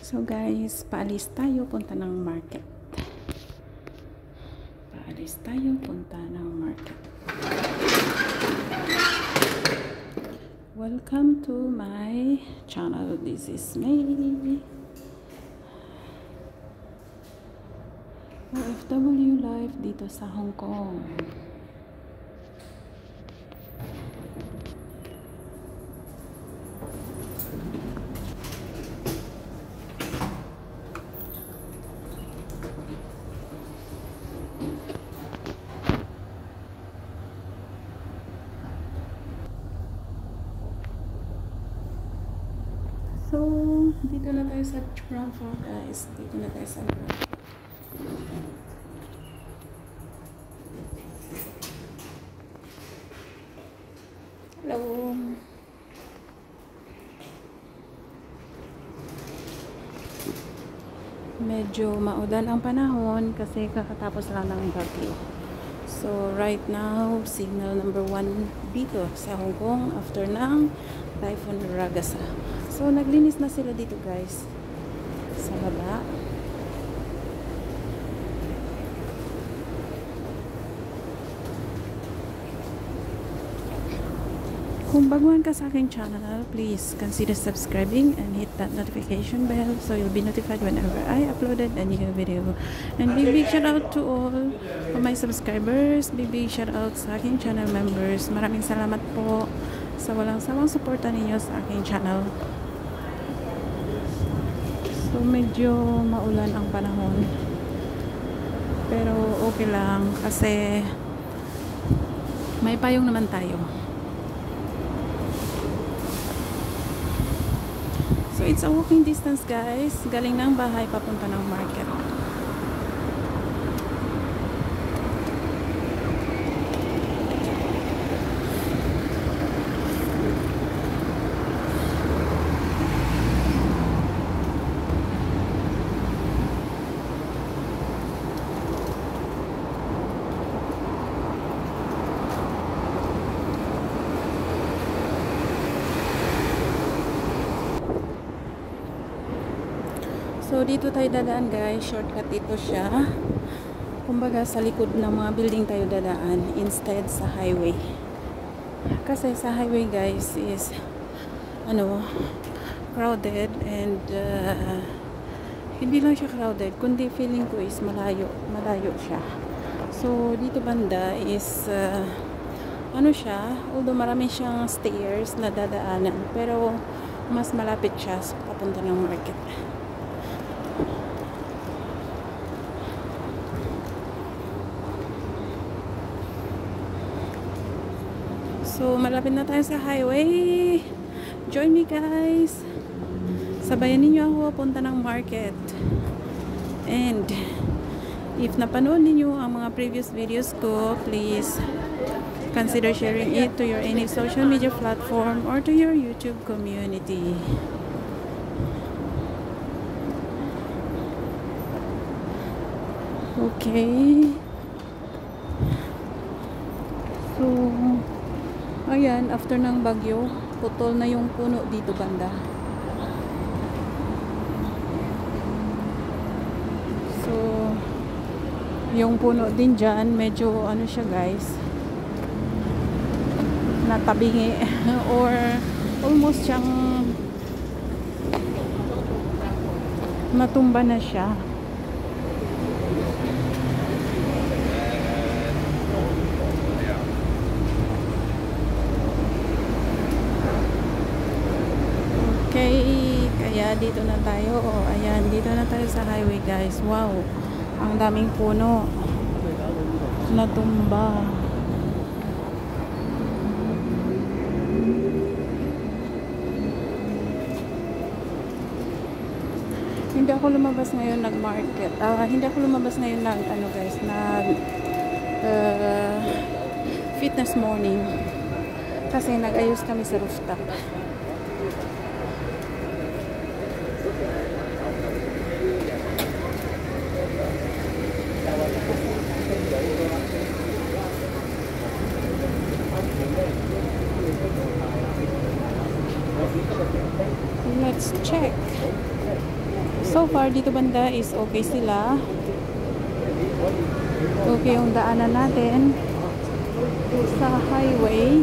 So guys, paalis tayo, punta ng market. Paalis tayo, punta ng market. Welcome to my channel. This is me. OFW life dito sa Hong Kong. So, dito na tayo sa ground floor guys. Dito na tayo sa ground floor. Hello. Medyo maulan ang panahon kasi kakatapos lang ng bagyo. So, right now, signal number 1 dito sa Hong Kong after ng Typhoon Ragasa. So, naglinis na sila dito guys sa baba. Kung baguhan ka sa aking channel, please consider subscribing and hit that notification bell so you'll be notified whenever I uploaded a new video. And big shout out to all of my subscribers. Big shout out sa aking channel members. Maraming salamat po sa walang sawang suporta ninyo sa aking channel. So medyo maulan ang panahon. Pero okay lang kasi may payong naman tayo. So it's a walking distance guys. Galing ng bahay papunta ng market. So dito tayo dadaan guys, shortcut dito siya. Kumbaga sa likod ng mga building tayo dadaan instead sa highway. Kasi sa highway guys is crowded and hindi lang siya crowded, kundi feeling ko is malayo siya. So dito banda is siya, although marami siyang stairs na dadaanan, pero mas malapit siya sa papunta ng market. So, malapit na tayo sa highway. Join me guys. Sabayan ninyo ako punta ng market. And if napanood ninyo ang mga previous videos ko, please consider sharing it to your any social media platform or to your YouTube community. Okay. So, ayan, after ng bagyo, putol na yung puno dito banda. So, yung puno din dyan, medyo siya guys, natabingi or almost siyang matumba na siya. Okay, kaya dito na tayo. Ayan, dito na tayo sa highway guys. Wow, ang daming puno natumba. Hindi ako lumabas ngayon nag-market. Hindi ako lumabas ngayon guys, fitness morning. Kasi nag-ayos kami sa rooftop. Let's check. So far, dito banda is okay sila. Okay yung daanan natin sa highway.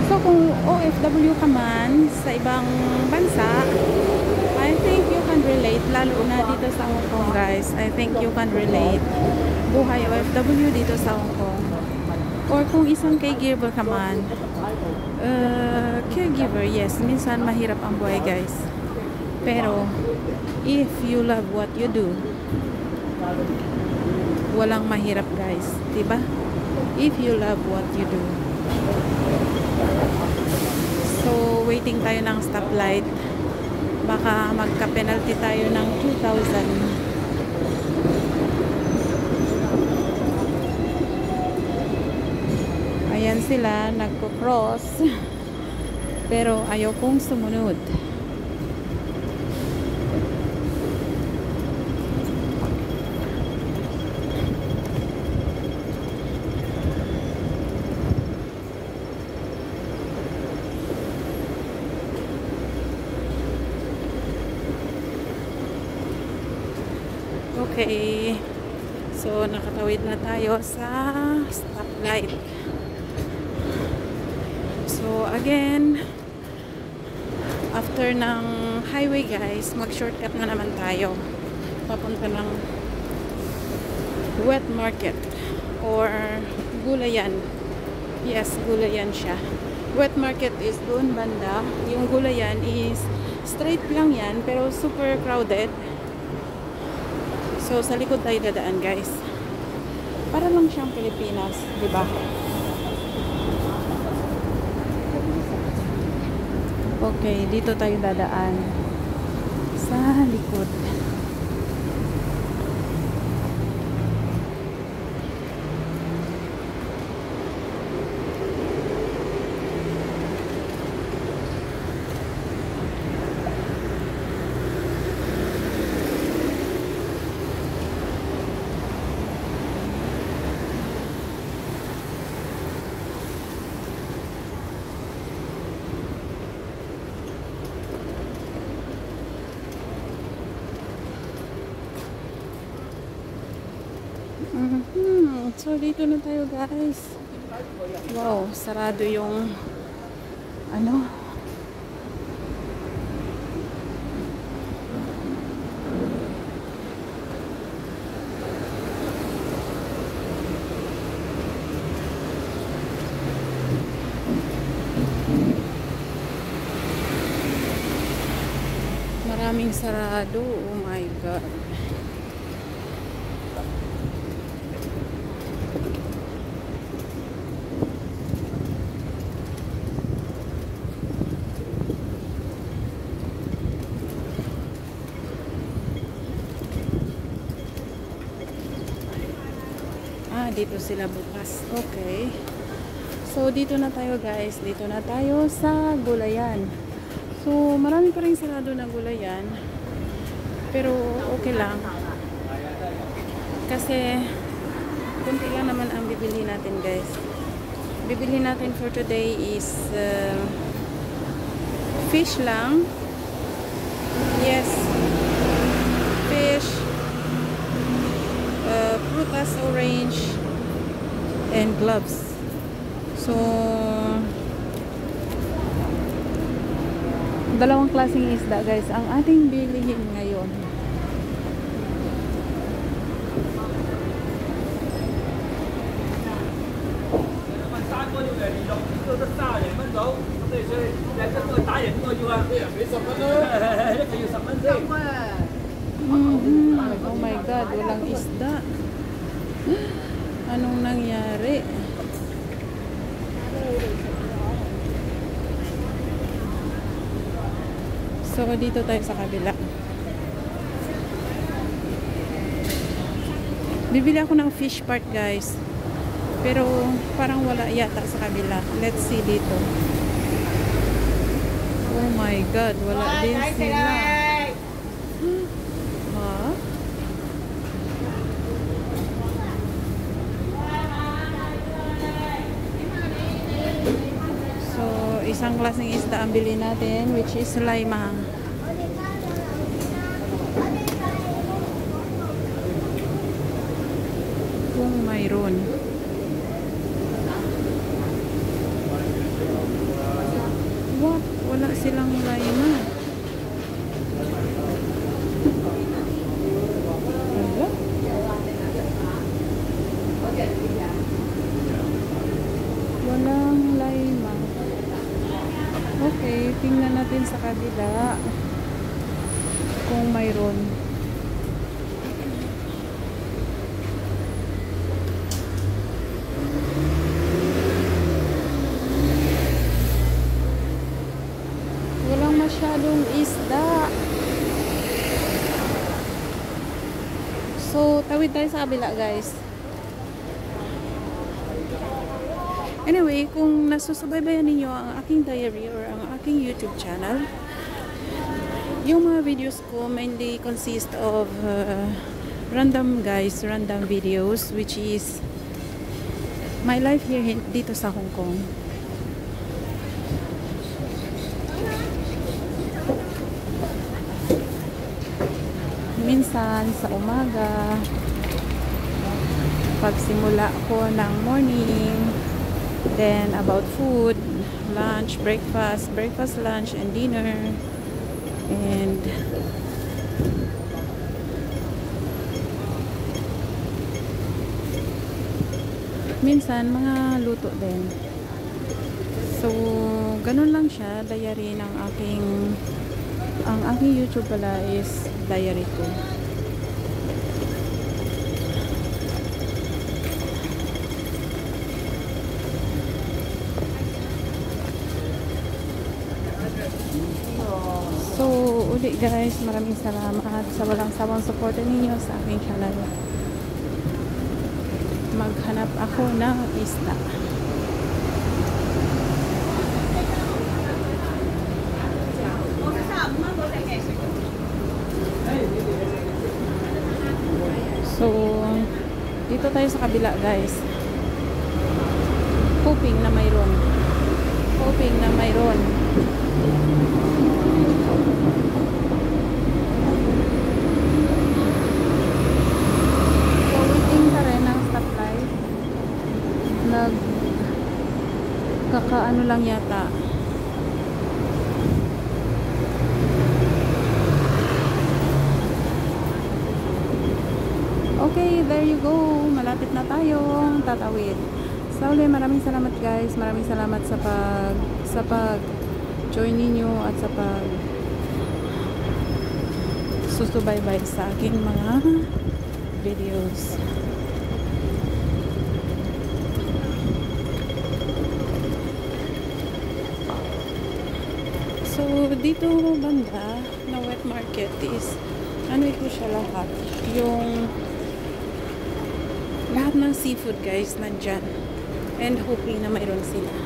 So kung OFW ka man sa ibang bansa, I think you can relate, lalo na dito sa Hong Kong, guys. I think you can relate buhay OFW dito sa Hong Kong. Or kung isang caregiver ka man, caregiver, yes, minsan mahirap ang buhay, guys. Pero if you love what you do, walang mahirap, guys, diba? If you love what you do. So waiting tayo ng stoplight, baka magka-penalty tayo ng 2,000. Ayan sila, nagko-cross. Pero ayaw kong sumunod. Okay. So, nakatawid na tayo sa stoplight. So, again, after ng highway, guys, mag-shortcut na naman tayo. Papunta ng wet market or gulayan. Yes, gulayan siya. Wet market is doon banda. Yung gulayan is straight lang yan, pero super crowded. So, sa likod tayo dadaan, guys. Para lang siyang Pilipinas, di ba? Okay, dito tayo dadaan. Sa likod. So, dito na tayo, guys. Wow, sarado yung ano. Maraming sarado. Oh my God. Dito sila bukas. Okay. So, dito na tayo, guys. Dito na tayo sa gulayan. So, marami pa rin sarado na gulayan. Pero, okay lang. Kasi, kunti lang naman ang bibili natin, guys. Bibili natin for today is fish lang. Yes. Fish. Prutas, orange, and gloves. So, dalawang klaseng isda, guys, ang ating bilihin ngayon. Oh my God, walang isda. Anong nangyari? So, dito tayo sa kabila. Bibili ako ng fish part, guys. Pero, parang wala yata sa kabila. Let's see dito. Oh my God, wala din sila. Ha? isang klaseng isda ang bili natin, which is laima. Kung mayroon. What? Wala silang laima. Wala? Walang laima. Okay, tingnan natin sa kabila kung mayroon. Walang masyadong isda. So, tawid tayo sa kabila, guys. Anyway, kung nasusubaybayan ninyo ang aking diary or ang aking YouTube channel, yung mga videos ko mainly consist of random videos, which is my life here dito sa Hong Kong. Minsan sa umaga, pagsimula ko ng morning, then about food, lunch, breakfast, lunch, and dinner, and minsan mga luto din. So ganun lang siya, diary ng ang aking YouTube pala is diary ko. So, uli guys, maraming salamat sa walang sawang suporta ninyo sa aking channel. Maghanap ako ng isda. So, dito tayo sa kabila guys. Hoping na mayroon. So, waiting pa rin ang stoplight. Kakaano lang yata. Okay, there you go. Malapit na tayong tatawid. So, maraming salamat guys. Maraming salamat sa pag join ninyo at sa pag susubaybay sa aking mga videos. So, dito banda na wet market is ano ito siya lahat. Yung lahat ng seafood guys nandyan. And hoping na mayroon sila.